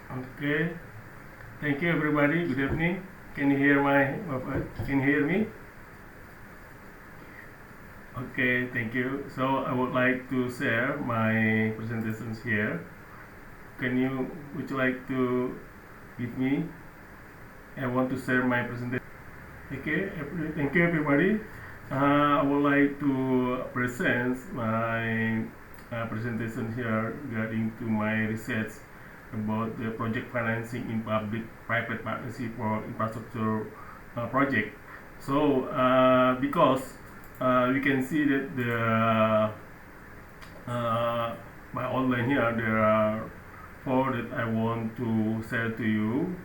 Okay. Thank you, everybody. Good evening. Can you hear Can you hear me? Okay. Thank you. So I would like to share my presentations here. Would you like to give me? I want to share my presentation. Okay. Thank you, everybody. I would like to present my presentation here regarding to my research about the project financing in public-private partnership for infrastructure project. So, because we can see that my outline here, there are four that I want to share to you.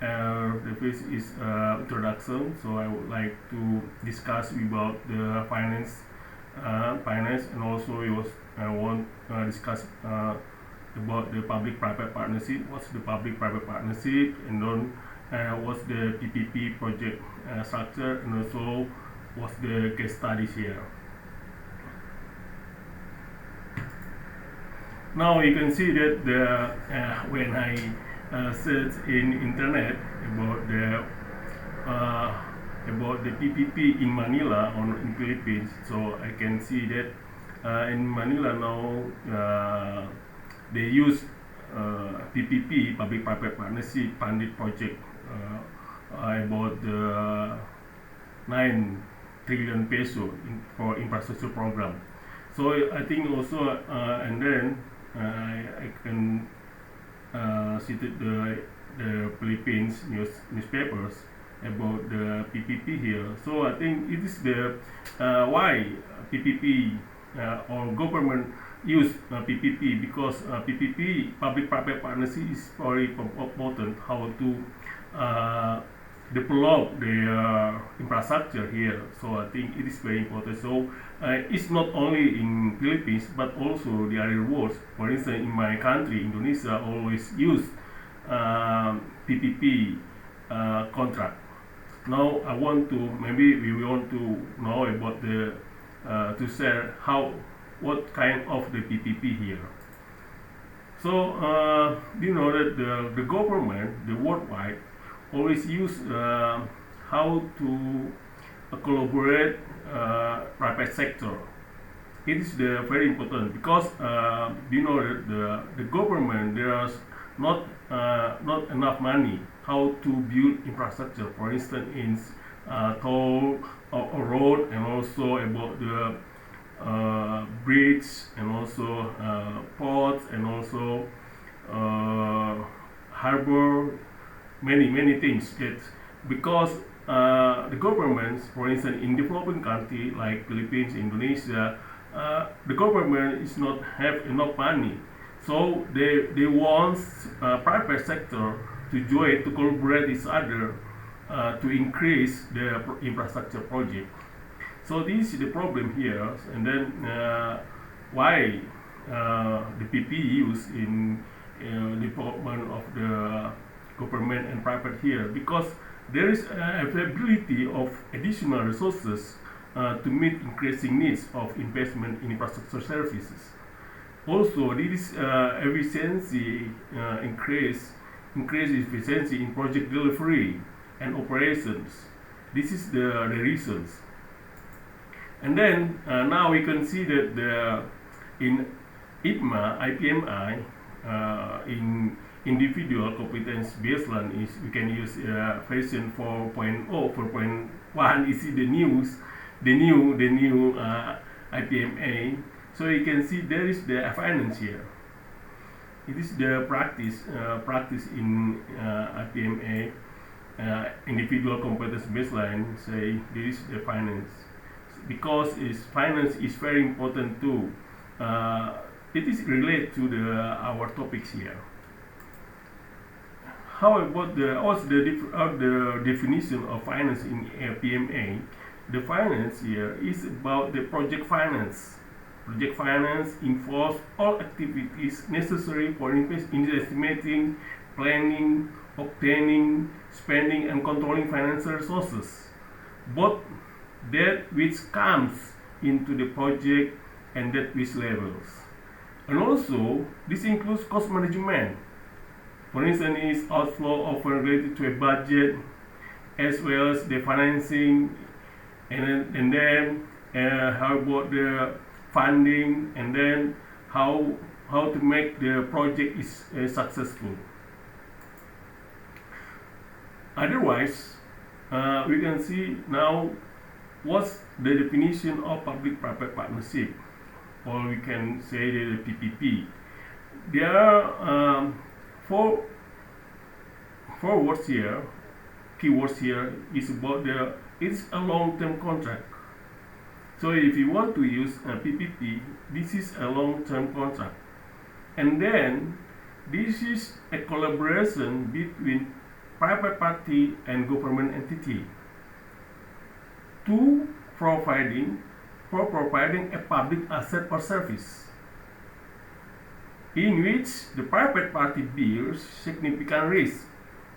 The first is introduction. So I would like to discuss about the finance, and also I want to discuss about the public-private partnership. What's the public-private partnership, and then what's the PPP project structure, and also what's the case studies here. Now you can see that when I search in internet uh, about the PPP in Manila in Philippines, so I can see that in Manila now they use PPP, public-private partnership funded project about the 9 trillion peso for infrastructure program. So I think also, and then I can cited the Philippines newspapers about the PPP here. So I think it is the why PPP or government use PPP, because PPP, public-private partnership, is very important how to develop the infrastructure here. So I think it is very important. So it's not only in Philippines but also the other world. For instance, in my country, Indonesia, always use PPP contract. Now I want to maybe we want to know about the to share what kind of the PPP here. So you know that the government, the worldwide, always use how to collaborate private sector. It is very important because you know that the government, there is not enough money how to build infrastructure. For instance, in toll or road, and also about the bridge, and also ports, and also harbor, many things that because the governments, for instance, in developing country like Philippines, Indonesia, the government is not have enough money, so they want private sector to join, to collaborate each other to increase the infrastructure project. So this is the problem here, and then why the PP use in development of the government and private here, because there is availability of additional resources to meet increasing needs of investment in infrastructure services. Also, this efficiency increase efficiency in project delivery and operations. This is the reasons. And then now we can see that in IPMI, in individual competence baseline, is we can use version 4.0, 4.1 is the new IPMA. So you can see there is the finance here. It is the practice in IPMA, individual competence baseline. Say this is the finance, because finance is very important too. It is related to our topics here. How about the definition of finance in PMA? The finance here is about the project finance. Project finance involves all activities necessary for estimating, planning, obtaining, spending, and controlling financial resources, both that which comes into the project and that which levels. And also, this includes cost management. For instance, is outflow often related to a budget as well as the financing, and then how about the funding, and then how to make the project is successful. Otherwise, we can see now what's the definition of public-private partnership, or we can say the PPP. There are four words here. Keywords here is about it's a long-term contract. So if you want to use a PPP, this is a long-term contract, and then this is a collaboration between private party and government entity to providing a public asset or service, in which the private party bears significant risk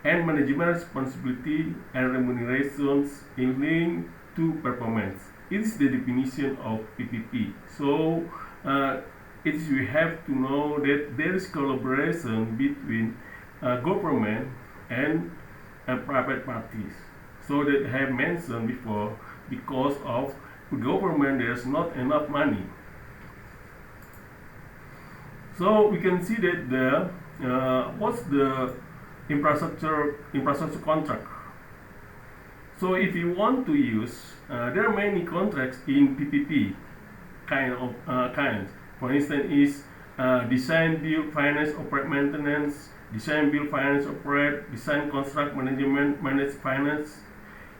and management responsibility and remunerations in link to performance. It is the definition of PPP. So we have to know that there is collaboration between government and private parties. So that I have mentioned before, because of government there's not enough money. So we can see that what's the infrastructure contract. So if you want to use, there are many contracts in PPP kinds. For instance, is design, build, finance, operate, maintenance, design, build, finance, operate, design, construct, management, manage, finance.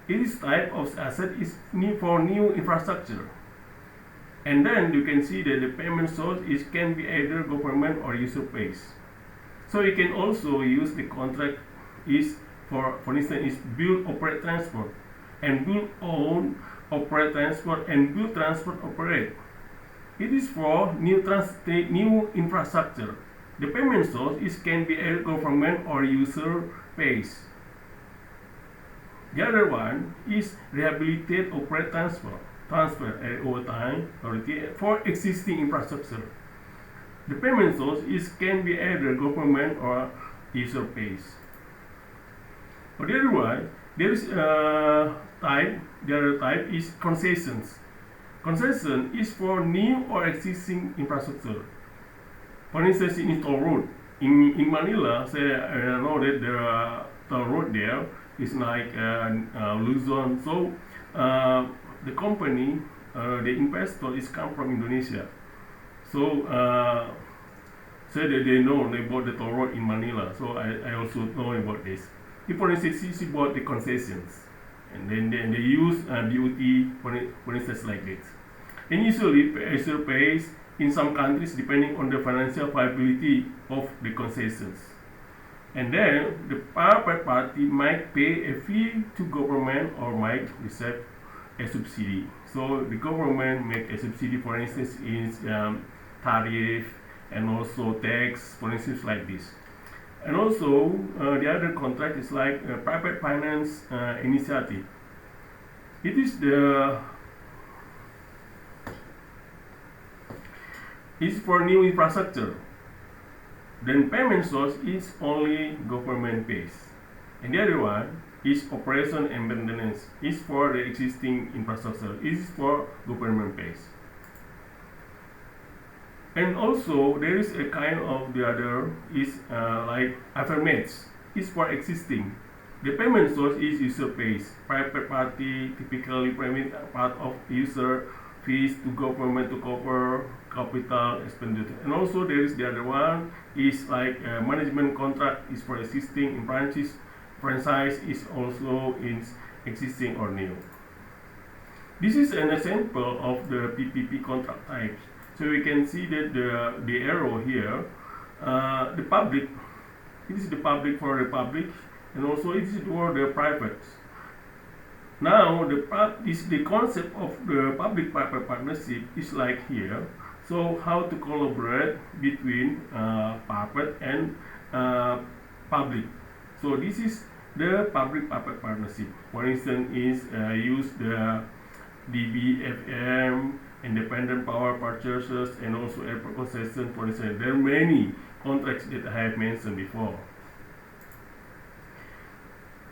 This type of asset is for new infrastructure. And then you can see that the payment source can be either government or user pays. So you can also use the contract is for instance, is build, operate, transport, and build, own, operate, transport, and build, transport, operate. It is for new infrastructure. The payment source can be either government or user pays. The other one is rehabilitate, operate, transfer over time for existing infrastructure. The payment source can be either government or user pays. For the other one, there is type. The other type is concessions. Concession is for new or existing infrastructure. For instance, in toll road in Manila, say I know that there are toll road there is like Luzon. So the company, the investor is come from Indonesia. So say that they know about the toll road in Manila. So I also know about this. If for instance it's about the concessions, and then they use BOT for instance like this. And usually user pays in some countries depending on the financial viability of the concessions. And then the private party might pay a fee to government or might receive a subsidy. So the government make a subsidy, for instance, in tariff and also tax, for instance, like this. And also the other contract is like private finance initiative. It is for new infrastructure. Then payment source is only government pays, and the other one is operation and maintenance. Is for the existing infrastructure. Is for government pays. And also there is a kind of the other is like affirmates. Is for existing. The payment source is user pays. Private party typically payment part of user fees to government to cover capital expenditure. And also there is the other one is like management contract is for existing in branches. Franchise is also in existing or new. This is an example of the PPP contract types. So we can see that the arrow here, the public, it is the public for the public, and also it is for the private. Now the concept of the public-private partnership is like here. So how to collaborate between private and public. So this is the public-private partnership. For instance, is use the DBFM, independent power purchasers, and also airport concession. For instance, there are many contracts that I have mentioned before.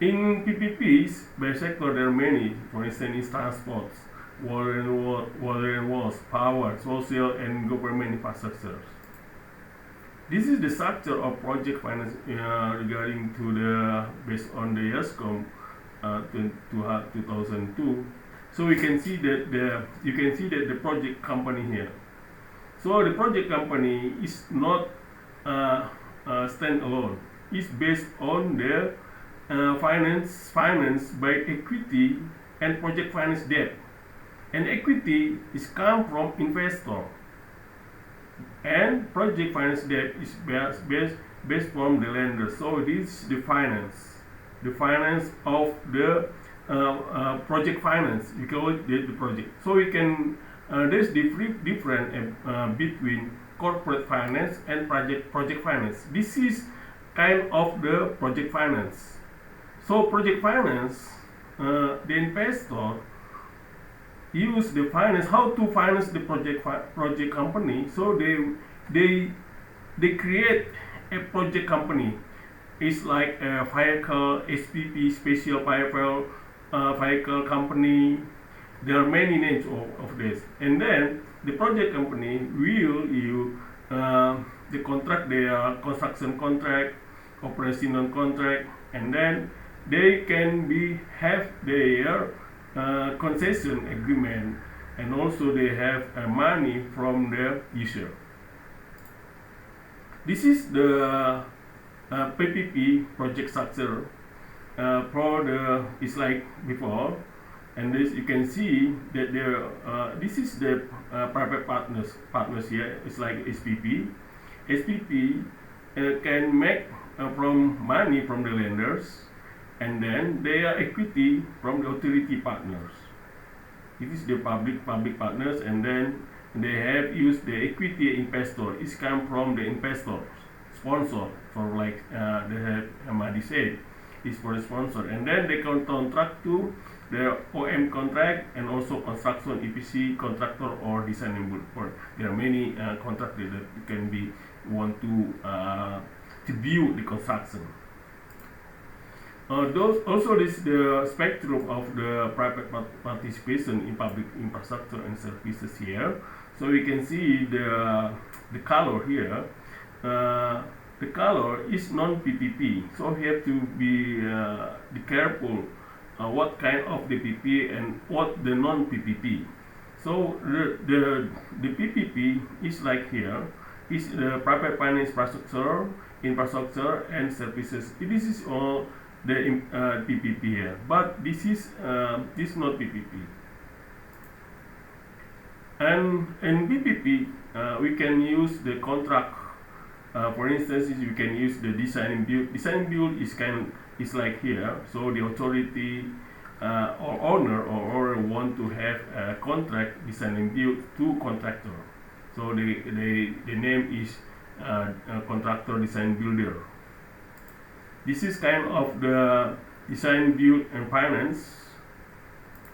In PPPs, by sector there are many. For instance, in transports, water and walls, power, social and government infrastructures. This is the structure of project finance regarding to the based on the ESCOM 2002. So we can see that the project company here. So the project company is not standalone. It's based on the finance by equity and project finance debt. And equity is come from investor, and project finance debt is based from the lender. So this is the finance of the project finance. We call it the project. So we can there's different between corporate finance and project finance. This is kind of the project finance. So project finance, the investor use the finance how to finance the project company. So they create a project company. It's like a vehicle SPP, special vehicle company. There are many names of this, and then the project company will you the contract their construction contract, operational contract, and then they can be have their concession agreement, and also they have money from the user. This is the PPP project structure for the is like before, and this you can see that there this is the private partners here. It's like SPP. SPP can make from money from the lenders, and then they are equity from the authority partners. It is the public partners, and then they have used the equity investor. It's come from the investors, sponsor for like they have Madi said, is for a sponsor, and then they can contract to the OM contract and also construction EPC contractor or design and build. For there are many contractors that can be want to build the construction. Those also this the spectrum of the private participation in public infrastructure and services here. So we can see the color here. The color is non-PPP. So we have to be careful what kind of the PPP and what the non-PPP. So the PPP is like here is the private finance infrastructure and services. This is all the PPP here, but this is not PPP. And in PPP, we can use the contract. For instance, you can use the design and build. Design and build is like here. So the authority or owner want to have a contract design and build to contractor. So the name is contractor design builder. This is kind of the design, build, and finance.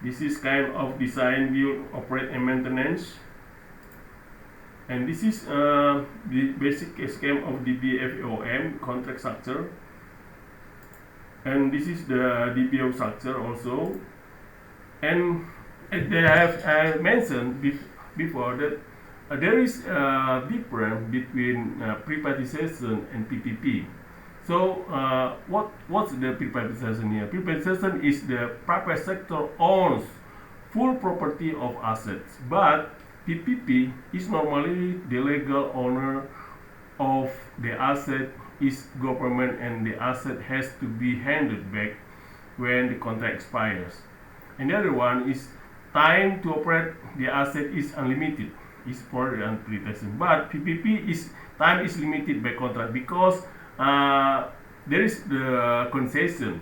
This is kind of design, build, operate, and maintenance. And this is the basic scheme of DBFOM contract structure. And this is the DBO structure also. And they have mentioned before that there is a difference between privatization and PPP. So what's the privatization here? Privatization is the private sector owns full property of assets, but PPP is normally the legal owner of the asset is government, and the asset has to be handed back when the contract expires. And the other one is time to operate the asset is unlimited, is for the privatization. But PPP is time is limited by contract because there is the concessions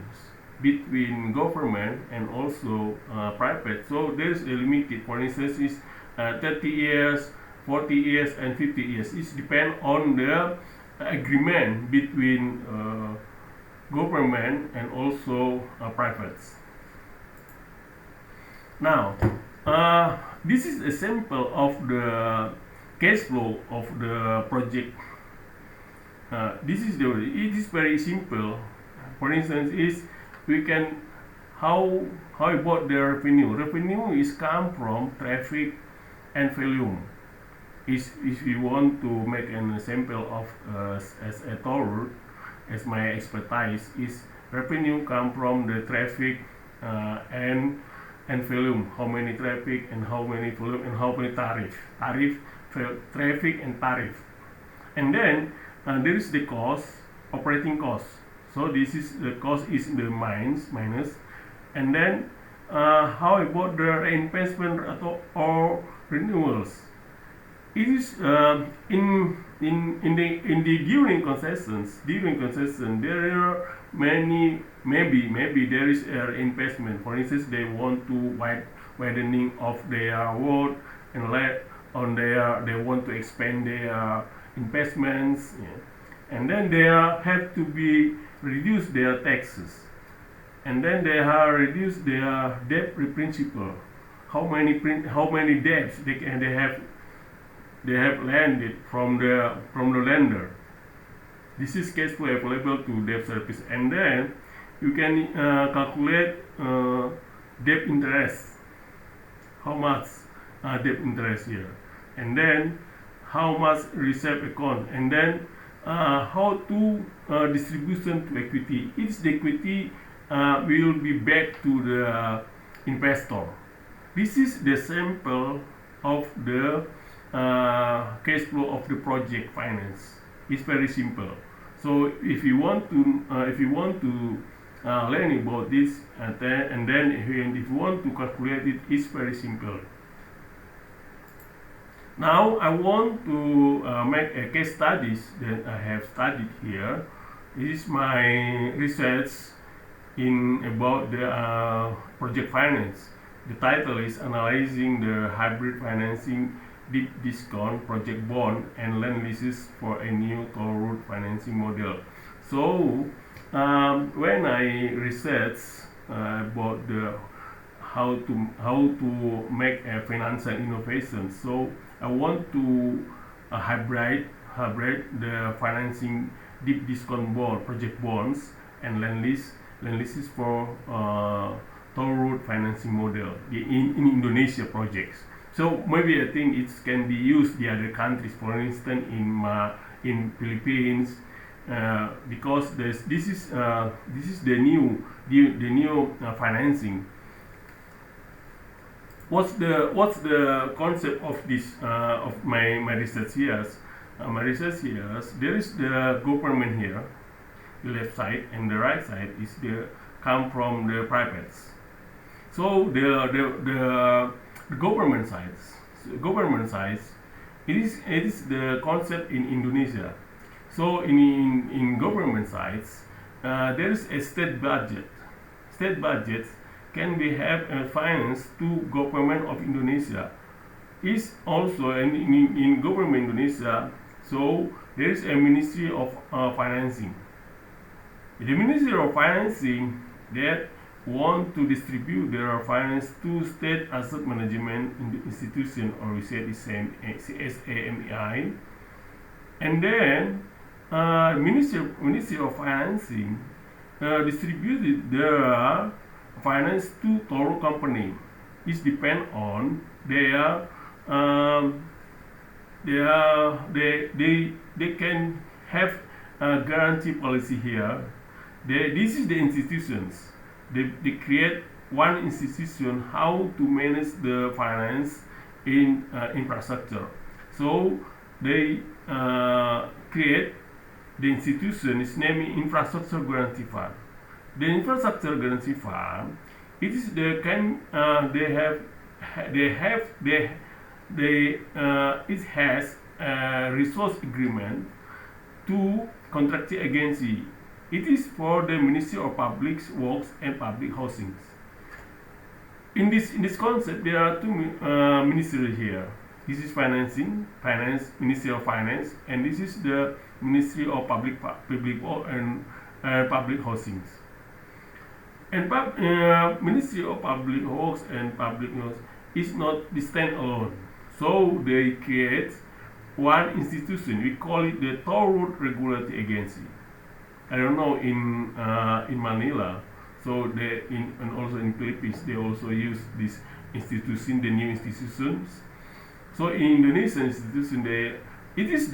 between government and also private. So there is a limited. For instance, is 30 years, 40 years, and 50 years. It depends on the agreement between government and also privates. Now, this is a sample of the cash flow of the project. It is very simple. For instance, is we can how how about the revenue? Revenue is come from traffic and volume. Is if you want to make an example of as a toll route, as my expertise is revenue come from the traffic and volume. How many traffic and how many volume and how many traffic and tariff. And then there is the cost, operating cost. So this is the cost is the minus, and then how about the reinvestment or renewals? It is in the during concession there are many, maybe there is investment. For instance, they want to widening of their road and let on their they want to expand their investments, yeah. And then they have to be reduce their taxes, and then they have reduce their debt principal. How many debts they have landed from the lender. This is cash flow available to debt service, and then you can calculate debt interest. How much debt interest here, and then how much reserve account, and then how to distribution to equity. Each equity will be back to the investor. This is the sample of the cash flow of the project finance. It's very simple. So if you want to learn about this, and then if you want to calculate it, it's very simple. Now I want to make a case studies that I have studied here. This is my research in about the project finance. The title is Analyzing the Hybrid Financing Deep Discount Project Bond and Land Leases for a New Toll Road Financing Model. So when I research about the how to make a financial innovation, so I want to hybrid the financing deep discount bond project bonds and land leases for toll road financing model in Indonesia projects. So maybe I think it can be used in other countries, for instance in Philippines, because this is the new financing. What's the concept of this of my research here? My research here, there is the government here, the left side, and the right side is the come from the privates. So the government sides, it is the concept in Indonesia. So in government sides, there is a state budget. State budgets can be have finance to government of Indonesia. Is also in government Indonesia. So there is a Ministry of Financing. The Ministry of Financing that want to distribute their finance to state asset management institution, or we say the same SAMEI, and then Ministry of Financing distributed their finance to toll company. It depend on they can have a guarantee policy here. This is the institutions. They create one institution how to manage the finance in infrastructure. So they create the institution is named Infrastructure Guarantee Fund. The Infrastructure Guarantee Fund, it is the kind it has a resource agreement to contracting agency. It is for the Ministry of Public Works and Public Housing. In this concept, there are two ministries here. This is Ministry of Finance, and this is the Ministry of Public Works and Public Housing. And Ministry of Public Works and Public Housing is not the standalone. So they create one institution. We call it the Toll Road Regulatory Agency. I don't know in Manila. So they in and also in Philippines they also use this institution, the new institutions. So in Indonesian institution, it is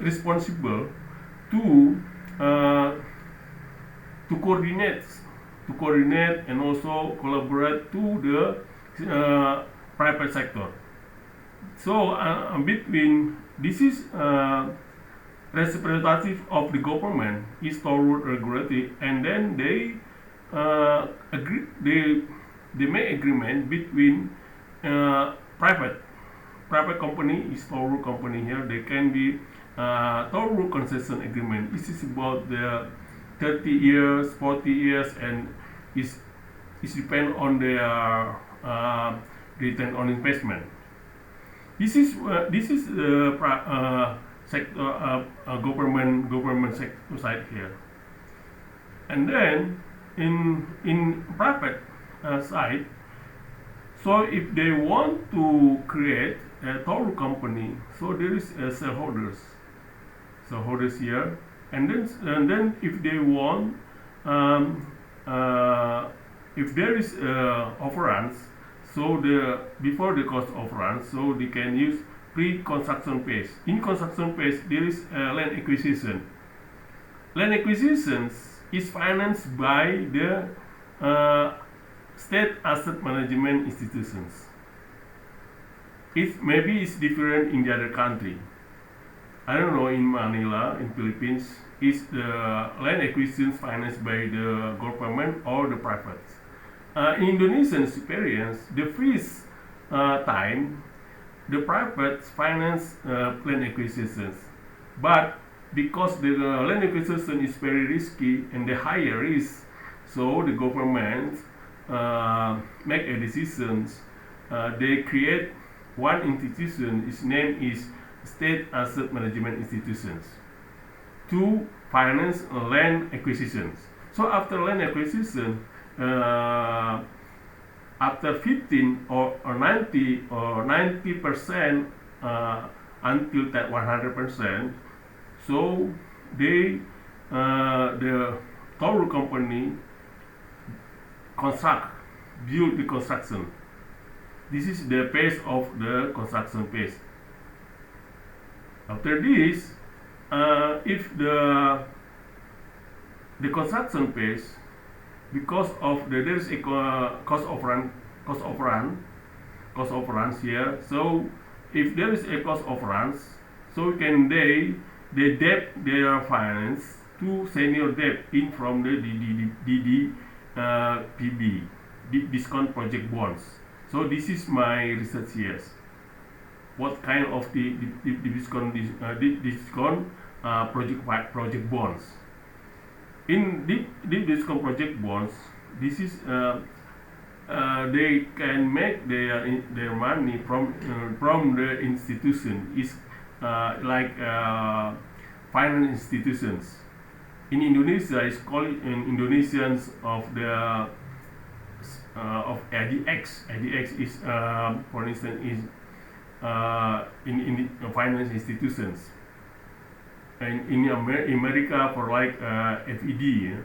responsible to uh, to coordinate and also collaborate to the private sector. So between this is representative of the government is toward regulatory, and then they make agreement between private company is toll road company here. They can be toll road concession agreement. This is about the 30 years, 40 years, and is depend on their return on investment. This is sector government sector side here, and then in private side. So if they want to create a toll company, so there is shareholders here, and then if they want, um, uh, if there is overruns, so the before the cost overruns, so they can use pre-construction phase. In construction phase, there is land acquisition. Land acquisitions is financed by the uh, state asset management institutions. It maybe it's different in the other country. I don't know, in Manila, in Philippines, is the land acquisition financed by the government or the private? In Indonesian experience, the first time the private finance land acquisitions, but because the land acquisition is very risky and the higher risk, so the government make a decisions. They create one institution. Its name is State Asset Management Institutions to finance land acquisitions. So after land acquisition, after 15 or 90% until that 100%, so the toll company construct build the construction. This is the phase of the construction phase. After this, if the construction phase, because of there is a cost overruns here. So if there is a cost overruns, so can they debt their finance to senior debt in from the PB, discount project bonds. So this is my research here. What kind of the discount project bonds? In the discount project bonds, this is they can make their money from the institution. Is like finance institutions. In Indonesia, it's called in Indonesians of the of ADX. ADX is for instance is in finance institutions. And in America for like FED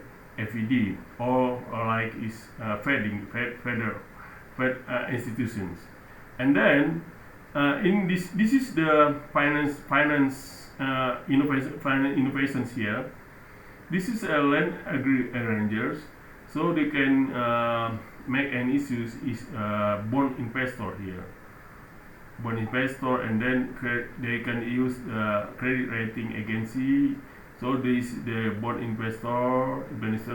or like is Fed institutions. And then in this is the finance innovations here. This is a land arrangers, so they can make an issues is bond investor here. Bond investor, and then they can use credit rating agency. So this the bond investor,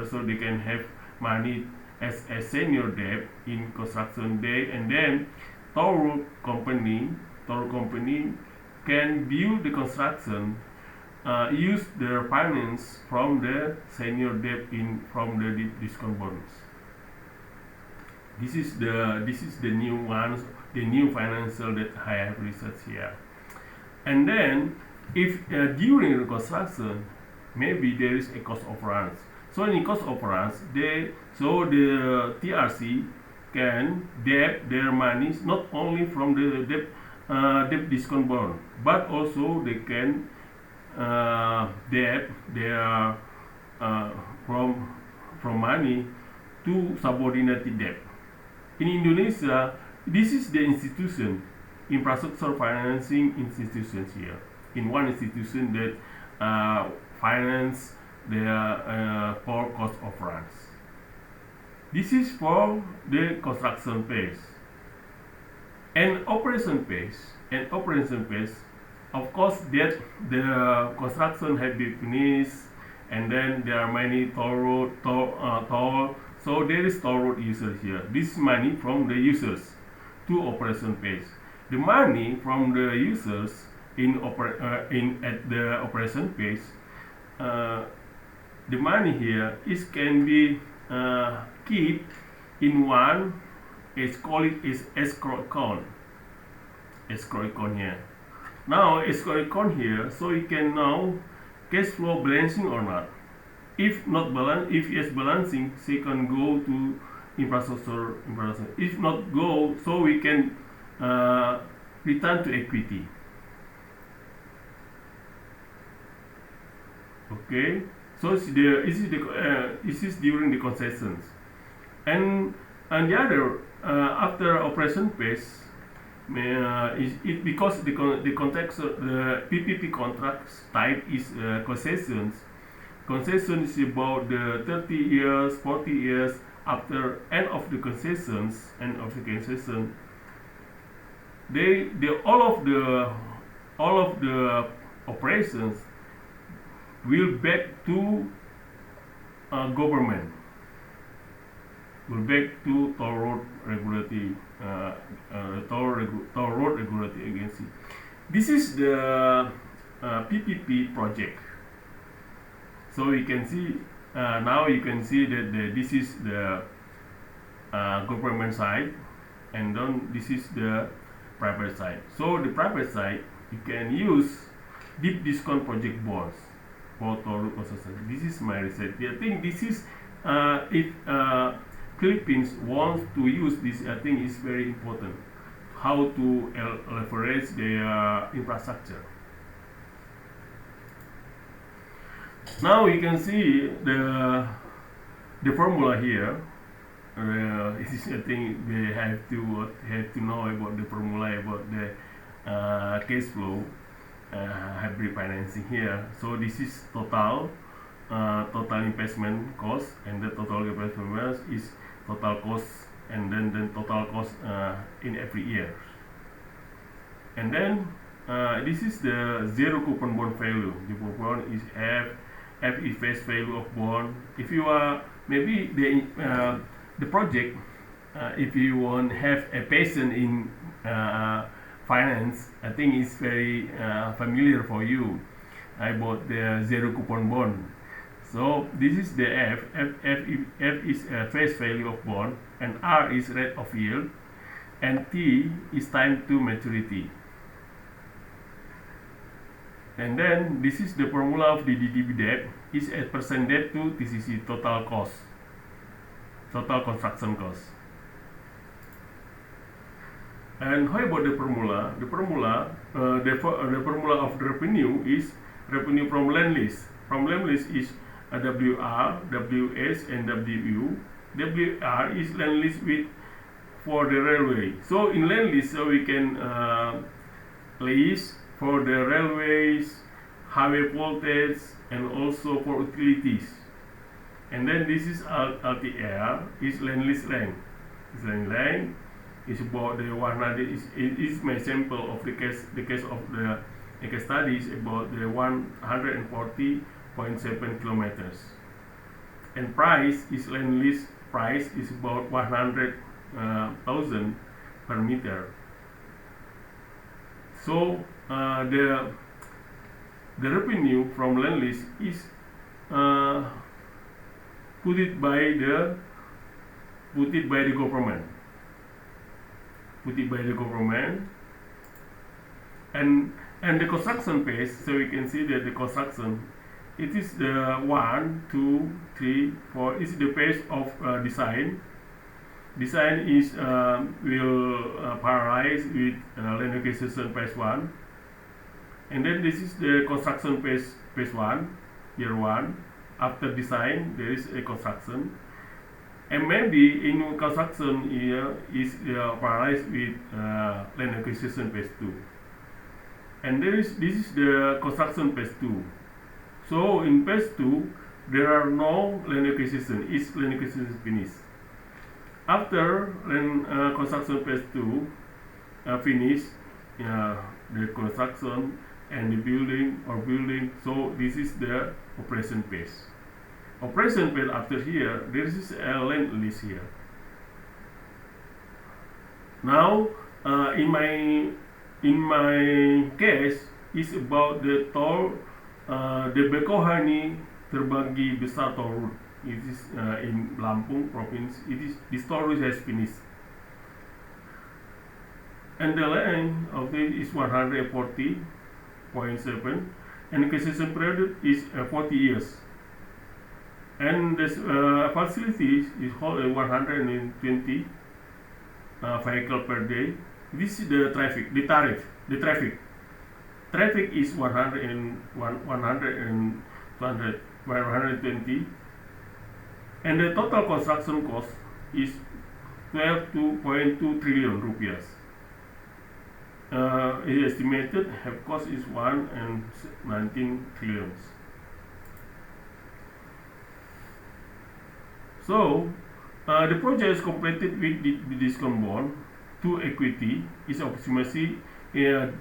so they can have money as a senior debt in construction day, and then toll company can build the construction, use their finance from the senior debt in from the discount bonds. This is the new ones, the new financial that I have researched here. And then if during the construction maybe there is a cost overruns. So in cost overruns, the TRC can debt their monies not only from the debt discount bond, but also they can debt their from from money to subordinated debt. In Indonesia, this is the institution, infrastructure financing institutions here. In one institution that finance the core cost of runs. This is for the construction phase. And operation phase, of course, that the construction has been finished, and then there are many toll. So there is toll road users here. This is money from the users to operation phase. The money from the users at the operation phase, the money here can be keep in one. It's called it is escrow account. Escrow account here. Now escrow account here, so you can now cash flow balancing or not. If not balance, if yes balancing, so you can go to infrastructure. If not go, so we can return to equity. Okay, so this is during the concessions, and the other after operation phase, is it because the context the PPP contracts type is concessions. Concession is about the 30 years, 40 years after end of the concessions, all of the operations will back to government, will back to toll road regulatory agency. This is the PPP project. So you can see now you can see that this is the government side, and then this is the private side. So the private side, you can use deep discount project bonds for toll road concession. This is my research. I think this is if Philippines wants to use this, I think it's very important how to leverage their infrastructure. Now you can see the formula here. I think they have to know about the formula about the cash flow hybrid financing here. So this is total investment cost, and the total investment is total cost, and then total cost in every year. And then this is the zero coupon bond value. The coupon is F is face value of bond. If you are maybe the project, if you want have a passion in finance, I think it's very familiar for you about the zero coupon bond. So this is the F is face value of bond, and R is rate of yield, and T is time to maturity. And then this is the formula of the DDB debt is a percent debt to TCC, total cost, total construction cost. And how about the formula? The formula of the revenue is revenue from land lease. From land lease is WR, WS, and WU. WR is land lease for the railway. So in land lease, so we can lease for the railways, highway voltage, and also for utilities. And then this is LTR, is land lease length. Is land length is about the 100. Is my sample of the case of the case study is about the 140.7 kilometers. And price is land lease price is about 100,000 per meter. So the revenue from land lease is put it by the government. And the construction phase. So we can see that the construction, it is the 1, 2, 3, 4. Is the phase of design. Design is will paralyze with land acquisition phase 1, and then this is the construction phase 1, year 1, after design there is a construction, and maybe in construction here is parallelized with land acquisition phase 2, and this is the construction phase 2. So in phase 2 there are no land acquisition, is land acquisition is finished. After land construction phase 2 finish, the construction and the building, so this is the operation phase. Operation phase after here, there is a land lease here. Now, in my case is about the toll, the Bekauheni terbagi besar toll road. It is in Lampung province. This toll road has finished, and the length of it is 140.7, and the concession period is 40 years. And this facility is hold 120 vehicle per day. This is the traffic, the tariff, the traffic. Traffic is 100 and 120, and the total construction cost is 12.2 trillion rupiah. It estimated have cost is 1 and 19 trillions. So the project is completed with the discount bond to equity is approximately the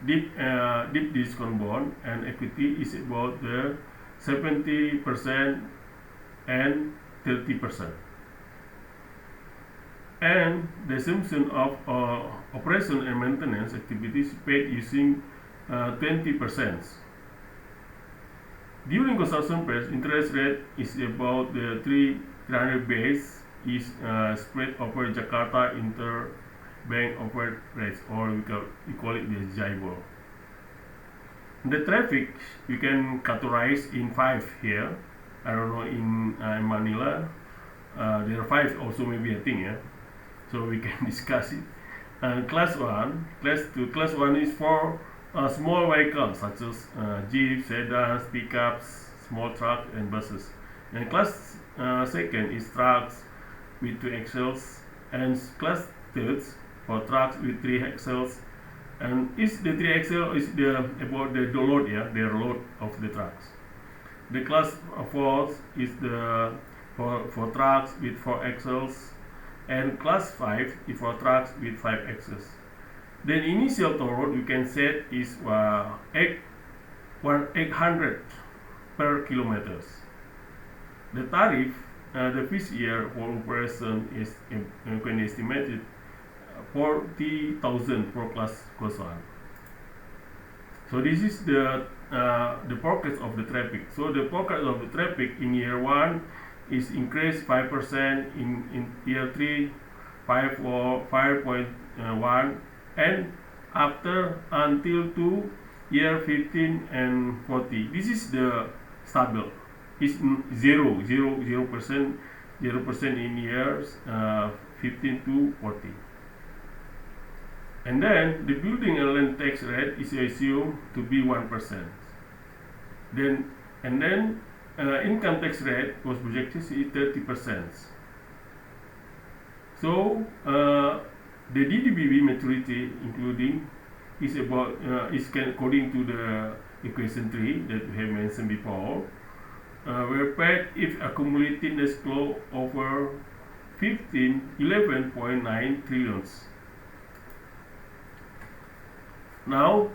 deep discount bond, and equity is about the 70% and 30%. And the assumption of operation and maintenance activities paid using 20%. During construction phase, interest rate is about the 300 base is spread over Jakarta Interbank Offered Rates, or we call it the JIBOR. The traffic you can categorize in 5 here. I don't know in Manila there are 5 also, maybe, I think, so we can discuss it. Class 1, class 2. Class 1 is for small vehicles such as jeeps, sedans, pickups, small trucks, and buses. And class 2 is trucks with 2 axles, and class 3 for trucks with 3 axles. And is the 3 axle is about the load, the load of the trucks. The class 4 is the for trucks with 4 axles, and class 5 is for trucks with 5 axles. The initial toll road you can set is 800 per kilometers. The tariff, the first year for operation is can estimated 40,000 for class 1. So this is the forecast of the traffic. So the forecast of the traffic in year 1 is increased 5%, in year 3 5.1, and after until to year 15 and 40. This is the stable. It's 0% in years 15 to 40. And then the building and land tax rate is assumed to be 1%. Then income tax rate was projected is 30%. So the DDBB maturity including is about according to the equation 3 that we have mentioned before. Were paid if accumulated net flow over 11.9 trillions. Now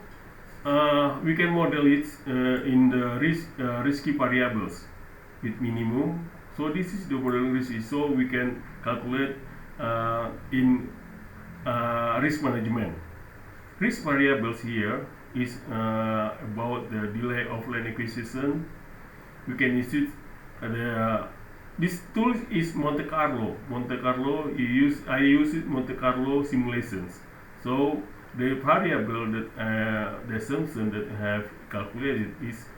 we can model it in the risky variables with minimum. So this is the modeling risk. So we can calculate in risk management. Risk variables here is about the delay of land acquisition. We can use it. This tool is Monte Carlo. I use it Monte Carlo simulations. So the variable that the assumption that I have calculated is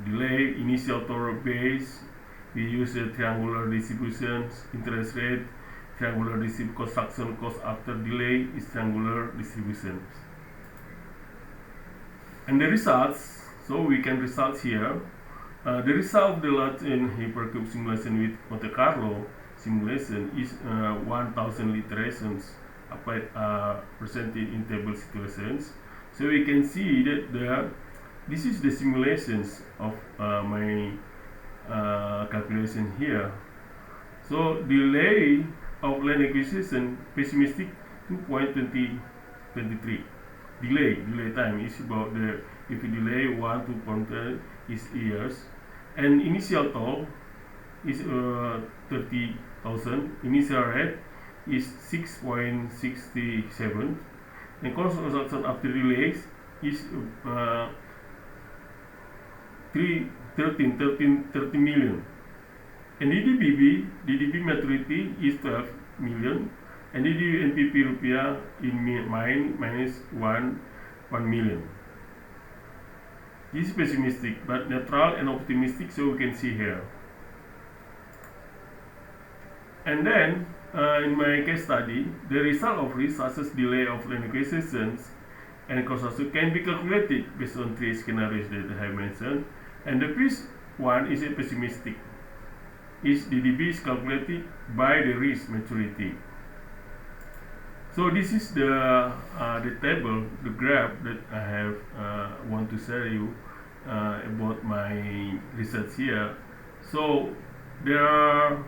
delay, initial toll base. We use a triangular distributions, interest rate, triangular construction cost after delay is triangular distributions. And the results, so we can results here. The result of the Latin hypercube simulation with Monte Carlo simulation is 1000 iterations applied presented in table situations. So we can see that this is the simulations of my calculation here. So delay of land acquisition pessimistic 2.2023. Delay time is about the if you delay 1 2 is years, and initial toll is 30,000. Initial rate is 6.67, and cost of construction after delays is 30 million. And DDB maturity is 12 million, and DDB NPP rupiah in minus 1 million. This is pessimistic, but neutral and optimistic, so we can see here. And then, in my case study, the result of risk such as delay of land acquisitions and construction can be calculated based on 3 scenarios that I have mentioned. And the first one is a pessimistic. DDB is calculated by the risk maturity. So this is the table, the graph that I have want to share you about my research here. So there are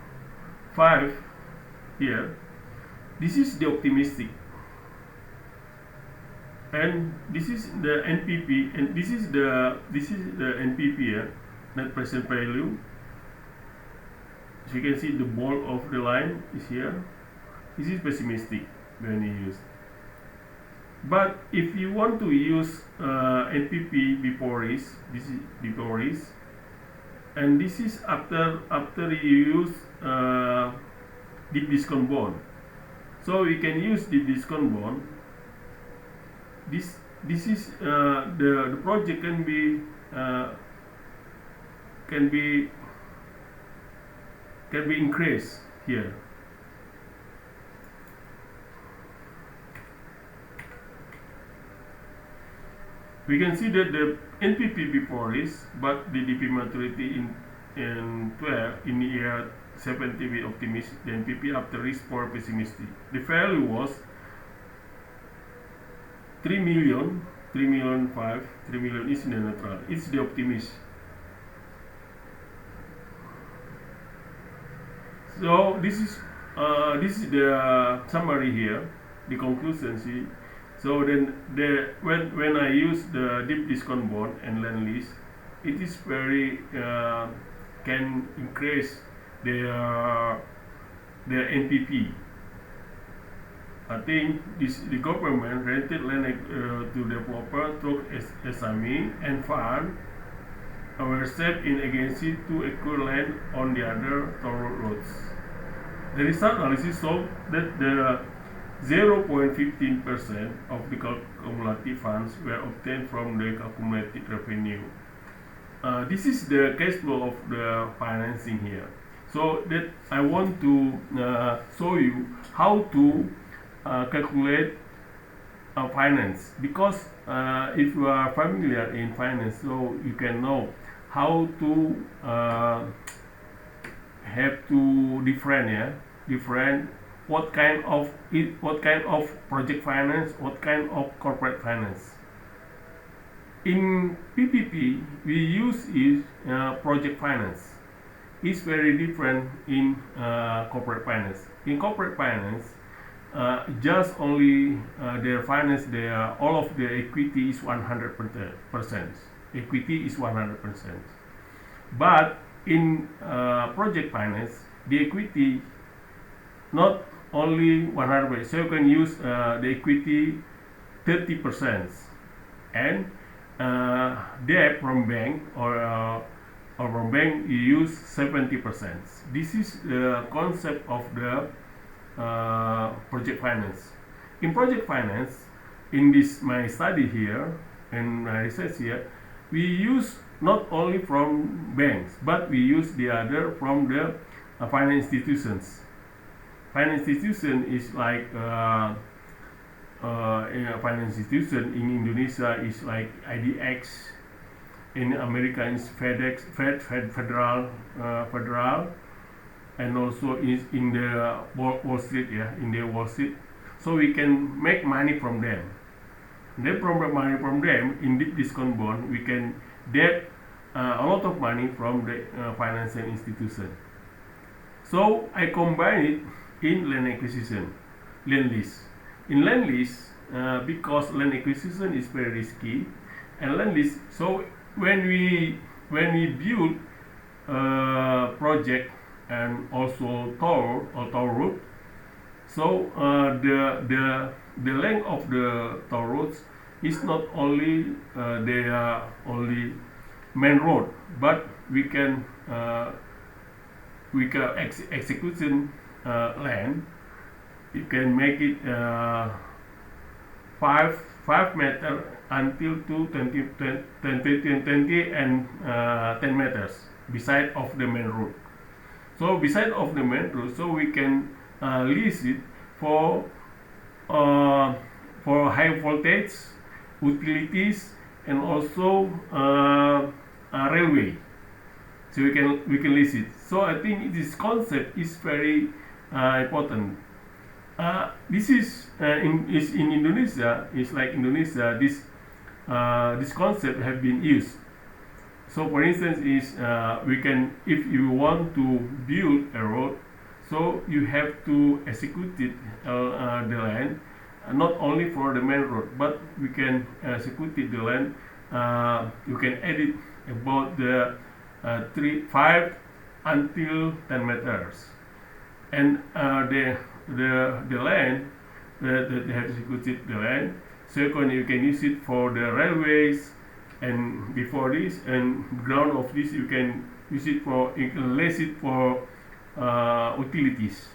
5 here. This is the optimistic, and this is the NPP, and this is the NPP, net present value. As you can see, the ball of the line is here. This is pessimistic when you use. But if you want to use NPP before risk, this is before risk, and this is after you use deep discount bond. So you can use deep discount bond. This is the project can be increased here. We can see that the NPP before risk, but the DP maturity in the year 70 be optimistic, the NPP after risk for pessimistic. The value was 3 million, 3 million 5, 3 million is in the neutral. It's the optimist. So this is the summary here, the conclusion. See, so then when I use the deep discount bond and land lease, it is very can increase their NPP. I think the government rented land to developer through SME and fund were set in agency to acquire land on the other toll roads. The result analysis showed that the 0.15% of the cumulative funds were obtained from the accumulated revenue. This is the cash flow of the financing here. So that I want to show you how to calculate finance, because if you are familiar in finance, so you can know how to have to different what kind of project finance, what kind of corporate finance. In PPP we use is project finance. It's very different in corporate finance. In corporate finance, just only their finance, all of the equity is 100%. Equity is 100%. But in project finance, the equity not only 100%. So you can use the equity 30%, and debt from bank or from bank you use 70%. This is the concept of the project finance. In project finance, in this my study here and my research here, we use not only from banks, but we use the other from the finance institutions. Finance institution is like a finance institution in Indonesia is like IDX, in America is Federal, and also is in the Wall Street, yeah, in the Wall Street. So we can make money from them. Then from the money from them in this discount bond, we can get a lot of money from the financial institution. So I combine it in land acquisition, land lease. In land lease, because land acquisition is very risky, and land lease. So when we build project and also toll road, so the length of the toll roads is not only they are only main road, but we can execution land. You can make it 5 meter until to 20 and 10 meters beside of the main road. So beside of the main road, so we can lease it for high voltage utilities and also railway. So we can lease it. So I think this concept is very important. This is in Indonesia. It's like Indonesia. This concept have been used. So for instance, we can, if you want to build a road, so you have to execute it the land, not only for the main road, but we can execute it the land. You can edit about the 5 until 10 meters, and the land that they have executed the land. Second, you can use it for the railways, and before this and ground of this you can use it for, you can lease it for utilities.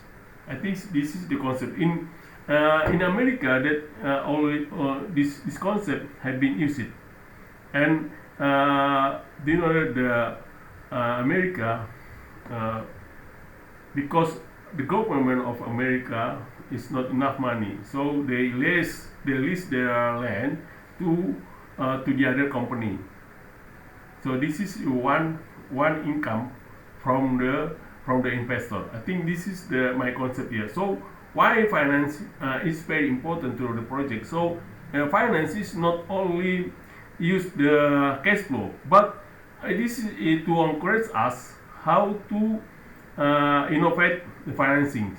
I think this is the concept in America that always this concept has been used, and do you know that the America, because the government of America is not enough money, so they lease their land to the other company. So this is one income from the investor. I think this is my concept here. So why finance is very important to the project. So finance is not only use the cash flow, but this is to encourage us how to innovate the financing.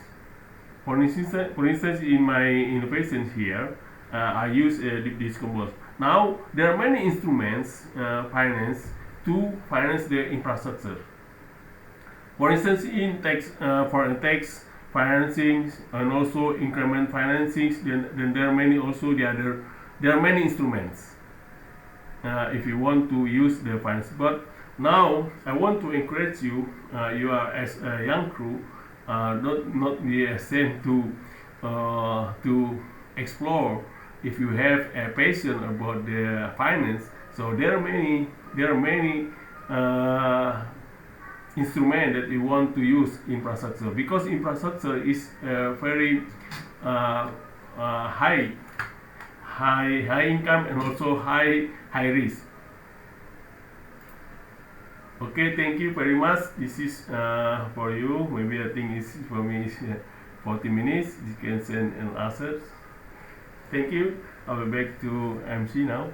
For instance, in my innovations here, I use this compost. Now there are many instruments finance to finance the infrastructure. For instance, in tax financing and also increment financing, then there are many also there are many instruments if you want to use the finance. But now I want to encourage you. You are as a young crew, not be ashamed to explore. If you have a passion about the finance, so there are many instruments that you want to use infrastructure, because infrastructure is very high income and also high risk. Okay, thank you very much. This is for you. Maybe I think it's for me is 40 minutes. You can send an answer. Thank you. I'll be back to MC now.